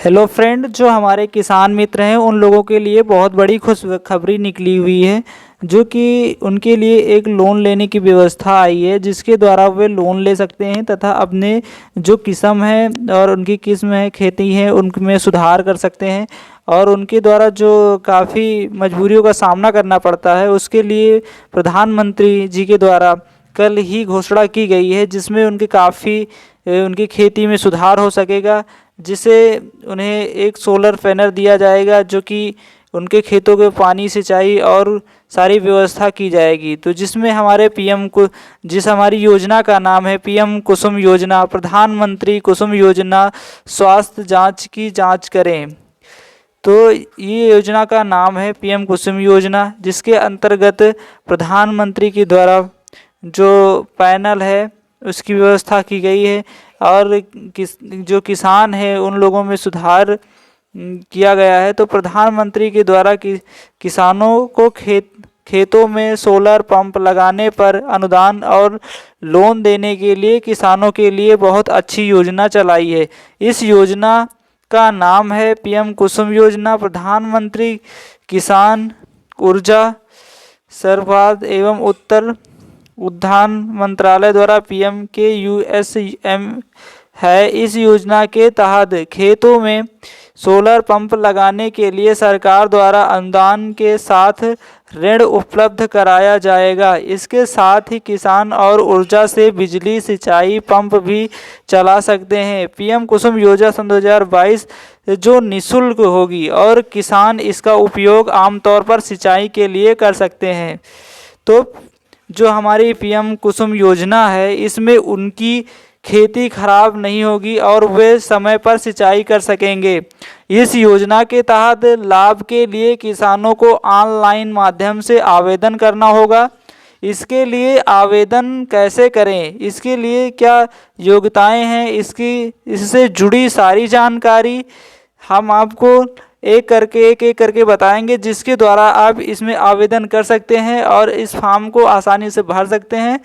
Hello friend, जो हमारे किसान मित्र हैं उन लोगों के लिए बहुत बड़ी खुशखबरी निकली हुई है। जो कि उनके लिए एक लोन लेने की व्यवस्था आई है, जिसके द्वारा वे लोन ले सकते हैं तथा अपने जो किस्म है और उनकी किस्म है खेती है उनमें सुधार कर सकते हैं। और उनके द्वारा जो काफ़ी मजबूरियों का सामना करना पड़ता है उसके लिए प्रधानमंत्री जी के द्वारा कल ही घोषणा की गई है, जिसमें उनकी खेती में सुधार हो सकेगा। जिसे उन्हें एक सोलर पैनल दिया जाएगा जो कि उनके खेतों के पानी सिंचाई और सारी व्यवस्था की जाएगी। तो जिसमें हमारे पीएम को हमारी योजना का नाम है पीएम कुसुम योजना, प्रधानमंत्री कुसुम योजना, स्वास्थ्य जांच की जांच करें। तो ये योजना का नाम है पीएम कुसुम योजना, जिसके अंतर्गत प्रधानमंत्री के द्वारा जो पैनल है उसकी व्यवस्था की गई है। और जो किसान है उन लोगों में सुधार किया गया है। तो प्रधानमंत्री के द्वारा किसानों को खेतों में सोलर पंप लगाने पर अनुदान और लोन देने के लिए किसानों के लिए बहुत अच्छी योजना चलाई है। इस योजना का नाम है पीएम कुसुम योजना। प्रधानमंत्री किसान ऊर्जा सर्वाध एवं उत्तर उद्यान मंत्रालय द्वारा PMKUSM है। इस योजना के तहत खेतों में सोलर पंप लगाने के लिए सरकार द्वारा अनुदान के साथ ऋण उपलब्ध कराया जाएगा। इसके साथ ही किसान और ऊर्जा से बिजली सिंचाई पंप भी चला सकते हैं। पीएम कुसुम योजना सन 2022 जो निःशुल्क होगी और किसान इसका उपयोग आमतौर पर सिंचाई के लिए कर सकते हैं। तो जो हमारी पीएम कुसुम योजना है इसमें उनकी खेती खराब नहीं होगी और वे समय पर सिंचाई कर सकेंगे। इस योजना के तहत लाभ के लिए किसानों को ऑनलाइन माध्यम से आवेदन करना होगा। इसके लिए आवेदन कैसे करें, इसके लिए क्या योग्यताएं हैं, इससे जुड़ी सारी जानकारी हम आपको एक एक करके बताएंगे, जिसके द्वारा आप इसमें आवेदन कर सकते हैं और इस फॉर्म को आसानी से भर सकते हैं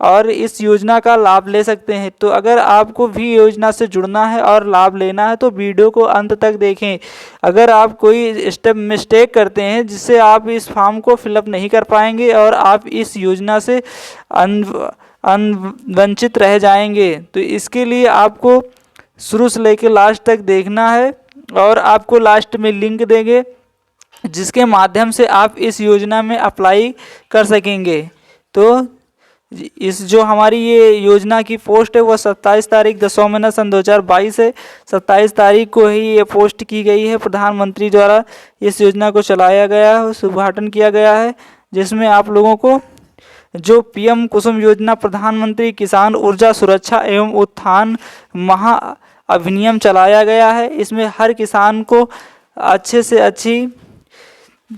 और इस योजना का लाभ ले सकते हैं। तो अगर आपको भी योजना से जुड़ना है और लाभ लेना है तो वीडियो को अंत तक देखें। अगर आप कोई स्टेप मिस्टेक करते हैं जिससे आप इस फॉर्म को फिलअप नहीं कर पाएंगे और आप इस योजना से वंचित रह जाएंगे, तो इसके लिए आपको शुरू से लेकर लास्ट तक देखना है। और आपको लास्ट में लिंक देंगे जिसके माध्यम से आप इस योजना में अप्लाई कर सकेंगे। तो इस जो हमारी ये योजना की पोस्ट है वो 27 तारीख 10वां महीना सन 2022 है। 27 तारीख को ही ये पोस्ट की गई है। प्रधानमंत्री द्वारा इस योजना को चलाया गया है, शुभारंभ किया गया है, जिसमें आप लोगों को जो पीएम कुसुम योजना प्रधानमंत्री किसान ऊर्जा सुरक्षा एवं उत्थान महा अधिनियम चलाया गया है। इसमें हर किसान को अच्छे से अच्छी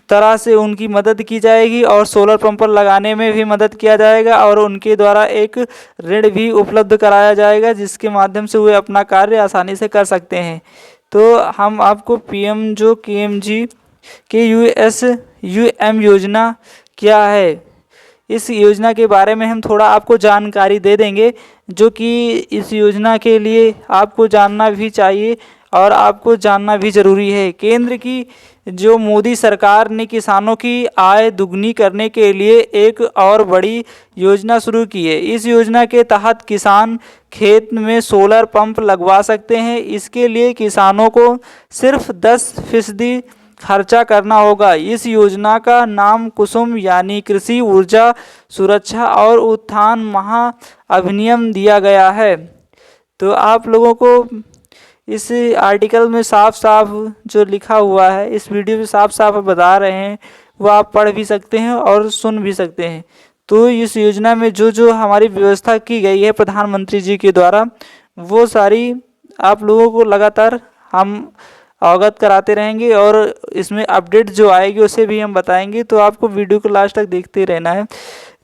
तरह से उनकी मदद की जाएगी और सोलर पंप लगाने में भी मदद किया जाएगा और उनके द्वारा एक ऋण भी उपलब्ध कराया जाएगा, जिसके माध्यम से वे अपना कार्य आसानी से कर सकते हैं। तो हम आपको पीएम जो KMGKUSUM योजना क्या है इस योजना के बारे में हम थोड़ा आपको जानकारी दे देंगे, जो कि इस योजना के लिए आपको जानना भी चाहिए और आपको जानना भी ज़रूरी है। केंद्र की जो मोदी सरकार ने किसानों की आय दुगनी करने के लिए एक और बड़ी योजना शुरू की है। इस योजना के तहत किसान खेत में सोलर पंप लगवा सकते हैं। इसके लिए किसानों को सिर्फ 10% खर्चा करना होगा। इस योजना का नाम कुसुम यानी कृषि ऊर्जा सुरक्षा और उत्थान महा अधिनियम दिया गया है। तो आप लोगों को इस आर्टिकल में साफ साफ जो लिखा हुआ है इस वीडियो में साफ साफ बता रहे हैं, वो आप पढ़ भी सकते हैं और सुन भी सकते हैं। तो इस योजना में जो हमारी व्यवस्था की गई है प्रधानमंत्री जी के द्वारा, वो सारी आप लोगों को लगातार हम अवगत कराते रहेंगे और इसमें अपडेट जो आएगी उसे भी हम बताएंगे। तो आपको वीडियो को लास्ट तक देखते रहना है।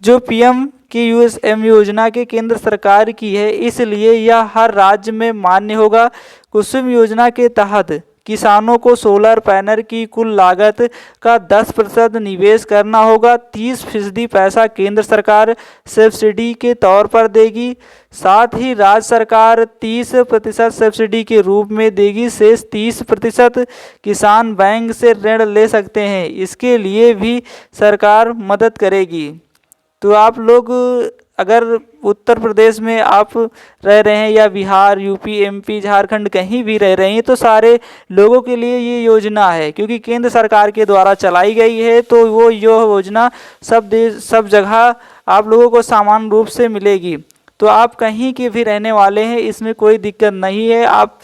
जो PMKUSM योजना के केंद्र सरकार की है, इसलिए यह हर राज्य में मान्य होगा। कुसुम योजना के तहत किसानों को सोलर पैनल की कुल लागत का 10% निवेश करना होगा। 30% पैसा केंद्र सरकार सब्सिडी के तौर पर देगी, साथ ही राज्य सरकार 30% सब्सिडी के रूप में देगी। शेष 30% किसान बैंक से ऋण ले सकते हैं, इसके लिए भी सरकार मदद करेगी। तो आप लोग अगर उत्तर प्रदेश में आप रह रहे हैं या बिहार, यूपी, एमपी, झारखंड कहीं भी रह रहे हैं तो सारे लोगों के लिए ये योजना है, क्योंकि केंद्र सरकार के द्वारा चलाई गई है। तो वो योजना सब जगह आप लोगों को समान रूप से मिलेगी। तो आप कहीं के भी रहने वाले हैं, इसमें कोई दिक्कत नहीं है। आप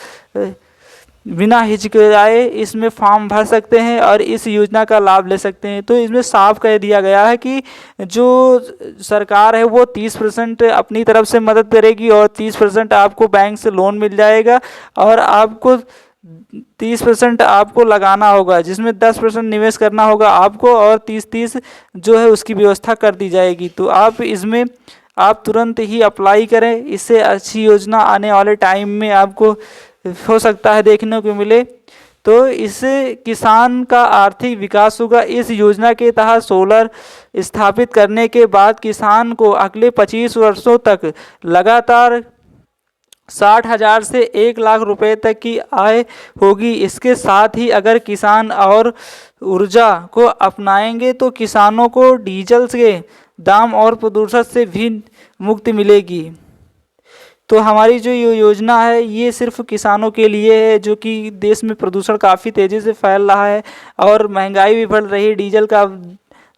बिना हिचकिचाए इसमें फॉर्म भर सकते हैं और इस योजना का लाभ ले सकते हैं। तो इसमें साफ कह दिया गया है कि जो सरकार है वो 30% अपनी तरफ से मदद करेगी और 30% आपको बैंक से लोन मिल जाएगा और आपको 30% आपको लगाना होगा, जिसमें 10% निवेश करना होगा आपको और 30-30 जो है उसकी व्यवस्था कर दी जाएगी। तो आप तुरंत ही अप्लाई करें, इससे अच्छी योजना आने वाले टाइम में आपको हो सकता है देखने को मिले। तो इससे किसान का आर्थिक विकास होगा। इस योजना के तहत सोलर स्थापित करने के बाद किसान को अगले 25 वर्षों तक लगातार 60,000 से 1 लाख रुपए तक की आय होगी। इसके साथ ही अगर किसान और ऊर्जा को अपनाएंगे तो किसानों को डीजल के दाम और प्रदूषण से भी मुक्ति मिलेगी। तो हमारी जो ये योजना है ये सिर्फ किसानों के लिए है, जो कि देश में प्रदूषण काफ़ी तेज़ी से फैल रहा है और महंगाई भी बढ़ रही है,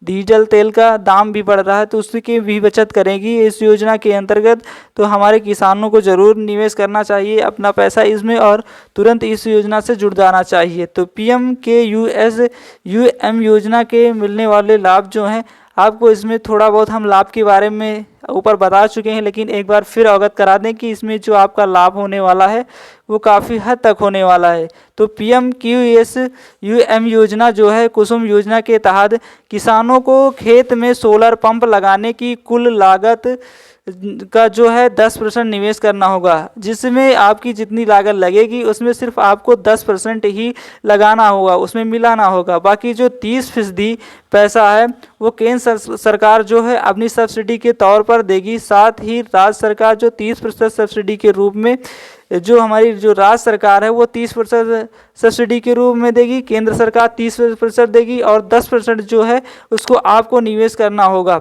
डीजल तेल का दाम भी बढ़ रहा है, तो उसकी भी बचत करेगी इस योजना के अंतर्गत। तो हमारे किसानों को ज़रूर निवेश करना चाहिए अपना पैसा इसमें और तुरंत इस योजना से जुड़ जाना चाहिए। तो PMKSUM योजना के मिलने वाले लाभ जो हैं, आपको इसमें थोड़ा बहुत हम लाभ के बारे में ऊपर बता चुके हैं, लेकिन एक बार फिर अवगत करा दें कि इसमें जो आपका लाभ होने वाला है वो काफ़ी हद तक होने वाला है। तो PMKSUM योजना जो है, कुसुम योजना के तहत किसानों को खेत में सोलर पंप लगाने की कुल लागत का जो है 10% निवेश करना होगा, जिसमें आपकी जितनी लागत लगेगी उसमें सिर्फ आपको 10% ही लगाना होगा, उसमें मिलाना होगा। बाकी जो 30% पैसा है वो केंद्र सरकार जो है अपनी सब्सिडी के तौर पर देगी। साथ ही राज्य सरकार जो 30% सब्सिडी के रूप में, जो हमारी जो राज्य सरकार है वो 30% सब्सिडी के रूप में देगी, केंद्र सरकार 30% देगी और 10% जो है उसको आपको निवेश करना होगा।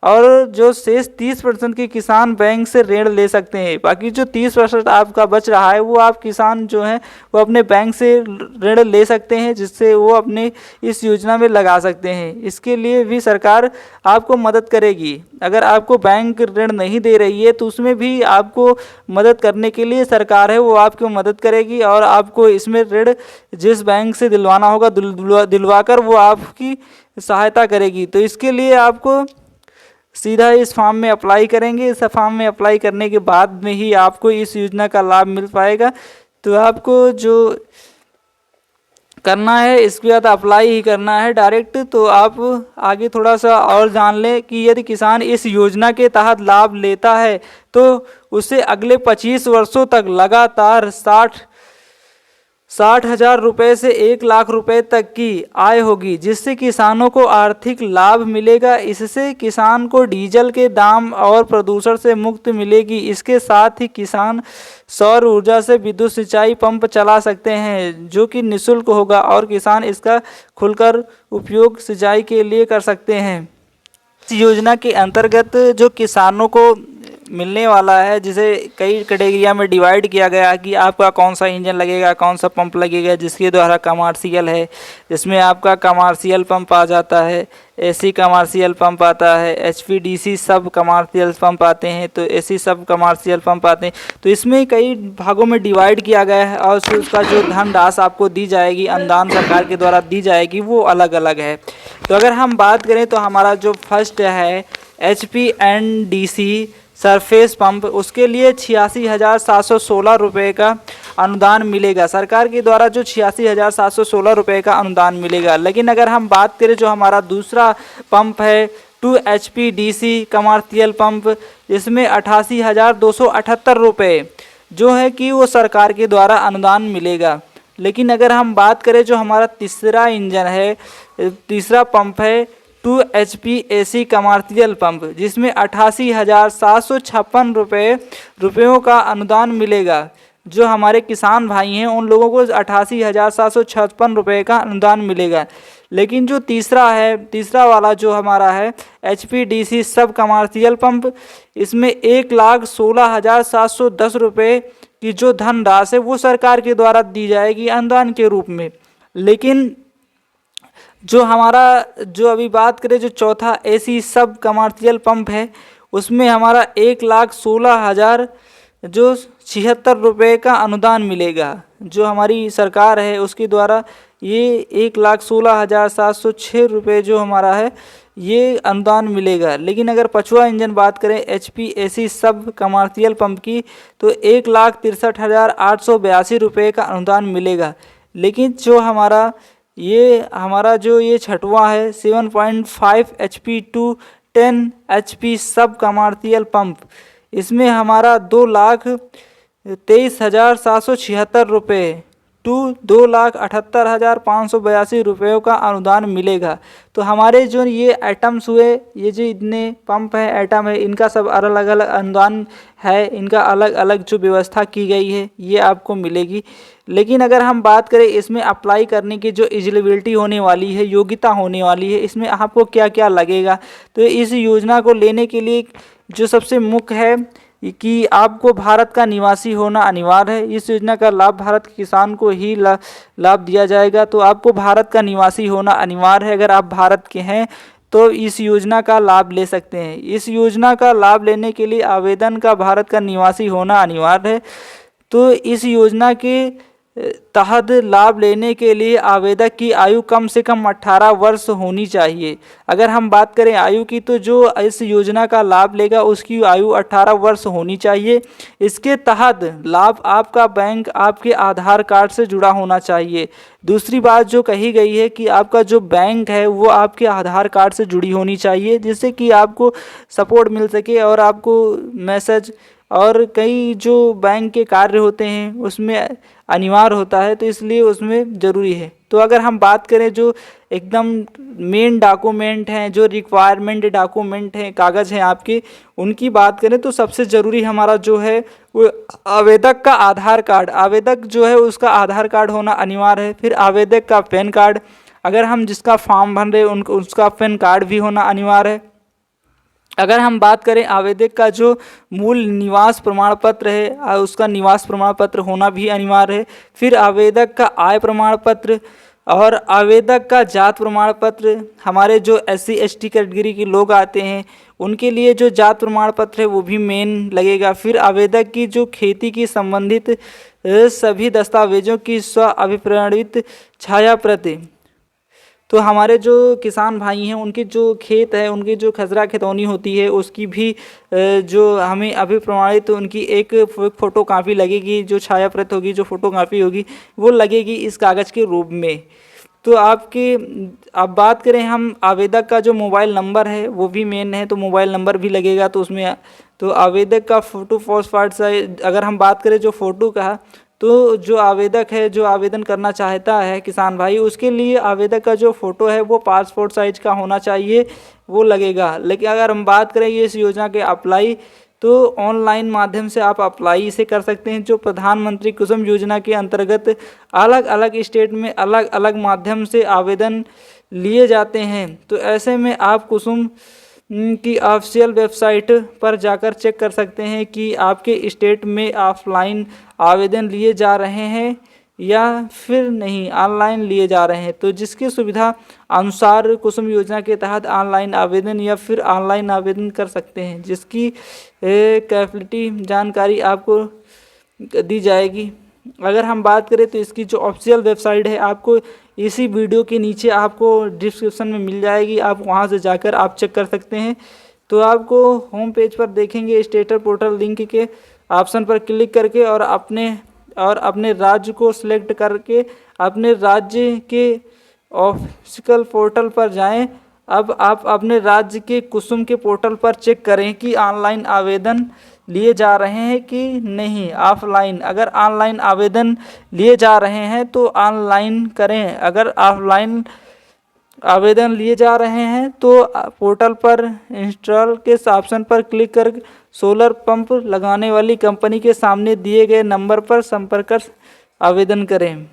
और जो शेष 30% के किसान बैंक से ऋण ले सकते हैं। बाकी जो 30% आपका बच रहा है वो आप किसान जो हैं वो अपने बैंक से ऋण ले सकते हैं, जिससे वो अपने इस योजना में लगा सकते हैं। इसके लिए भी सरकार आपको मदद करेगी। अगर आपको बैंक ऋण नहीं दे रही है तो उसमें भी आपको मदद करने के लिए सरकार है वो आपको मदद करेगी और आपको इसमें ऋण जिस बैंक से दिलवाना होगा दिलवाकर वो आपकी सहायता करेगी। तो इसके लिए आपको सीधा इस फॉर्म में अप्लाई करेंगे। इस फॉर्म में अप्लाई करने के बाद में ही आपको इस योजना का लाभ मिल पाएगा। तो आपको जो करना है इसके बाद अप्लाई ही करना है डायरेक्ट। तो आप आगे थोड़ा सा और जान लें कि यदि किसान इस योजना के तहत लाभ लेता है तो उसे अगले 25 वर्षों तक लगातार 60,000 रुपये से 1 लाख रुपए तक की आय होगी, जिससे किसानों को आर्थिक लाभ मिलेगा। इससे किसान को डीजल के दाम और प्रदूषण से मुक्ति मिलेगी। इसके साथ ही किसान सौर ऊर्जा से विद्युत सिंचाई पंप चला सकते हैं, जो कि निःशुल्क होगा और किसान इसका खुलकर उपयोग सिंचाई के लिए कर सकते हैं। इस योजना के अंतर्गत जो किसानों को मिलने वाला है, जिसे कई कैटेगरिया में डिवाइड किया गया है कि आपका कौन सा इंजन लगेगा, कौन सा पंप लगेगा, जिसके द्वारा कमर्शियल है, जिसमें आपका कमर्शियल पंप आ जाता है, एसी कमर्शियल पंप आता है, HPDC सब कमर्शियल पंप आते हैं, तो एसी सब कमर्शियल पंप आते हैं। तो इसमें कई भागों में डिवाइड किया गया है और उसका जो धनराशि आपको दी जाएगी, अनुदान सरकार के द्वारा दी जाएगी, वो अलग अलग है। तो अगर हम बात करें तो हमारा जो फर्स्ट है HPNDC सरफेस पंप, उसके लिए 86,716 रुपये का अनुदान मिलेगा सरकार के द्वारा, जो 86,716 रुपये का अनुदान मिलेगा। लेकिन अगर हम बात करें जो हमारा दूसरा पंप है 2HPDC कमर्शियल पंप, इसमें 88,278 रुपये जो है कि वो सरकार के द्वारा अनुदान मिलेगा। लेकिन अगर हम बात करें जो हमारा तीसरा इंजन है, तीसरा पंप है 2 HP AC कमर्शियल पंप, जिसमें 88,756 रुपयों का अनुदान मिलेगा। जो हमारे किसान भाई हैं उन लोगों को 88,756 रुपये का अनुदान मिलेगा। लेकिन जो तीसरा वाला जो हमारा है HPDC सब कमर्शियल पंप, इसमें 1,16,710 रुपये की जो धनराशि है वो सरकार के द्वारा दी जाएगी अनुदान के रूप में। लेकिन जो हमारा जो अभी बात करें जो चौथा AC सब कमर्शियल पंप है, उसमें हमारा 1,16,000 जो 76 रुपये का अनुदान मिलेगा। जो हमारी सरकार है उसके द्वारा ये 1,16,706 रुपये जो हमारा है ये अनुदान मिलेगा। लेकिन अगर पाँचवा इंजन बात करें HPAC सब कमर्शियल पंप की, तो 1,63,882 रुपये का अनुदान मिलेगा। लेकिन जो हमारा जो ये छठवां है 7.5 HP to 10 HP सब कमर्शियल पंप, इसमें हमारा 2,23,776 रुपये टू 2,78,582 रुपयों का अनुदान मिलेगा। तो हमारे जो ये आइटम्स हुए, ये जो इतने पंप है आइटम है, इनका सब अलग अलग अनुदान है, इनका अलग अलग जो व्यवस्था की गई है ये आपको मिलेगी। लेकिन अगर हम बात करें इसमें अप्लाई करने की जो एलिजिबिलिटी होने वाली है, योग्यता होने वाली है, इसमें आपको क्या क्या लगेगा, तो इस योजना को लेने के लिए जो सबसे मुख्य है कि आपको भारत का निवासी होना अनिवार्य है। इस योजना का लाभ भारत के किसान को ही लाभ दिया जाएगा। तो आपको भारत का निवासी होना अनिवार्य है। अगर आप भारत के हैं तो इस योजना का लाभ ले सकते हैं। इस योजना का लाभ लेने के लिए आवेदन का भारत का निवासी होना अनिवार्य है। तो इस योजना के तहत लाभ लेने के लिए आवेदक की आयु कम से कम 18 वर्ष होनी चाहिए। अगर हम बात करें आयु की, तो जो इस योजना का लाभ लेगा उसकी आयु 18 वर्ष होनी चाहिए। इसके तहत लाभ आपका बैंक आपके आधार कार्ड से जुड़ा होना चाहिए। दूसरी बात जो कही गई है कि आपका जो बैंक है वो आपके आधार कार्ड से जुड़ी होनी चाहिए, जिससे कि आपको सपोर्ट मिल सके और आपको मैसेज और कई जो बैंक के कार्य होते हैं उसमें अनिवार्य होता है, तो इसलिए उसमें ज़रूरी है। तो अगर हम बात करें जो एकदम मेन डॉक्यूमेंट हैं, जो रिक्वायरमेंट डॉक्यूमेंट हैं, कागज़ हैं आपके, उनकी बात करें तो सबसे ज़रूरी हमारा जो है वो आवेदक का आधार कार्ड। आवेदक जो है उसका आधार कार्ड होना अनिवार्य है। फिर आवेदक का पैन कार्ड, अगर हम जिसका फॉर्म भर रहे हैं उसका पैन कार्ड भी होना अनिवार्य है। अगर हम बात करें आवेदक का जो मूल निवास प्रमाण पत्र है उसका निवास प्रमाण पत्र होना भी अनिवार्य है। फिर आवेदक का आय प्रमाण पत्र और आवेदक का जात प्रमाण पत्र। हमारे जो SC ST कैटेगरी के लोग आते हैं उनके लिए जो जात प्रमाण पत्र है वो भी मेन लगेगा। फिर आवेदक की जो खेती की संबंधित सभी दस्तावेजों की स्व अभिप्रणित छाया प्रति। तो हमारे जो किसान भाई हैं उनके जो खेत है, उनकी जो खसरा खतौनी होती है उसकी भी जो हमें अभी प्रमाणित उनकी एक फ़ोटो कापी लगेगी, जो छाया प्रत होगी, जो फ़ोटो कापी होगी वो लगेगी इस कागज़ के रूप में। तो अब बात करें हम आवेदक का जो मोबाइल नंबर है वो भी मेन है, तो मोबाइल नंबर भी लगेगा। तो उसमें तो आवेदक का फ़ोटो पासपोर्ट साइज, अगर हम बात करें जो फ़ोटो का, तो जो आवेदक है जो आवेदन करना चाहता है किसान भाई, उसके लिए आवेदक का जो फ़ोटो है वो पासपोर्ट साइज का होना चाहिए, वो लगेगा। लेकिन अगर हम बात करें ये इस योजना के अप्लाई, तो ऑनलाइन माध्यम से आप अप्लाई इसे कर सकते हैं। जो प्रधानमंत्री कुसुम योजना के अंतर्गत अलग अलग स्टेट में अलग अलग माध्यम से आवेदन लिए जाते हैं। तो ऐसे में आप कुसुम की ऑफिशियल वेबसाइट पर जाकर चेक कर सकते हैं कि आपके स्टेट में ऑफलाइन आवेदन लिए जा रहे हैं या फिर नहीं, ऑनलाइन लिए जा रहे हैं। तो जिसकी सुविधा अनुसार कुसुम योजना के तहत ऑनलाइन आवेदन या फिर ऑनलाइन आवेदन कर सकते हैं, जिसकी कैपेसिटी जानकारी आपको दी जाएगी। अगर हम बात करें तो इसकी जो ऑफिशियल वेबसाइट है आपको इसी वीडियो के नीचे आपको डिस्क्रिप्शन में मिल जाएगी, आप वहां से जाकर आप चेक कर सकते हैं। तो आपको होम पेज पर देखेंगे स्टेटस पोर्टल लिंक के ऑप्शन पर क्लिक करके और अपने राज्य को सिलेक्ट करके अपने राज्य के ऑफिशियल पोर्टल पर जाएं। अब आप अपने राज्य के कुसुम के पोर्टल पर चेक करें कि ऑनलाइन आवेदन लिए जा रहे हैं कि नहीं, ऑफलाइन। अगर ऑनलाइन आवेदन लिए जा रहे हैं तो ऑनलाइन करें। अगर ऑफलाइन आवेदन लिए जा रहे हैं तो पोर्टल पर इंस्टॉल के ऑप्शन पर क्लिक कर सोलर पंप लगाने वाली कंपनी के सामने दिए गए नंबर पर संपर्क कर आवेदन करें।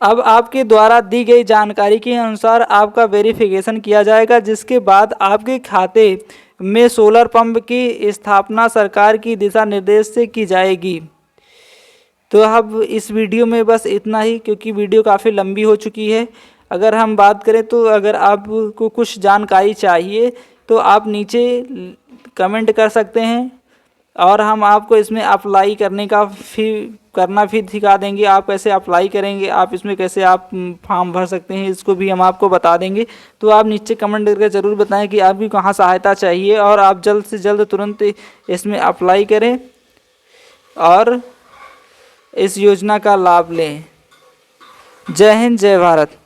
अब आपके द्वारा दी गई जानकारी के अनुसार आपका वेरिफिकेशन किया जाएगा, जिसके बाद आपके खाते में सोलर पंप की स्थापना सरकार की दिशा निर्देश से की जाएगी। तो अब इस वीडियो में बस इतना ही, क्योंकि वीडियो काफ़ी लंबी हो चुकी है। अगर हम बात करें तो अगर आपको कुछ जानकारी चाहिए तो आप नीचे कमेंट कर सकते हैं और हम आपको इसमें अप्लाई करने का करना भी सिखा देंगे। आप कैसे अप्लाई करेंगे, आप इसमें कैसे आप फॉर्म भर सकते हैं, इसको भी हम आपको बता देंगे। तो आप नीचे कमेंट करके ज़रूर बताएं कि आपकी कहाँ सहायता चाहिए और आप जल्द से जल्द तुरंत इसमें अप्लाई करें और इस योजना का लाभ लें। जय हिंद, जय भारत।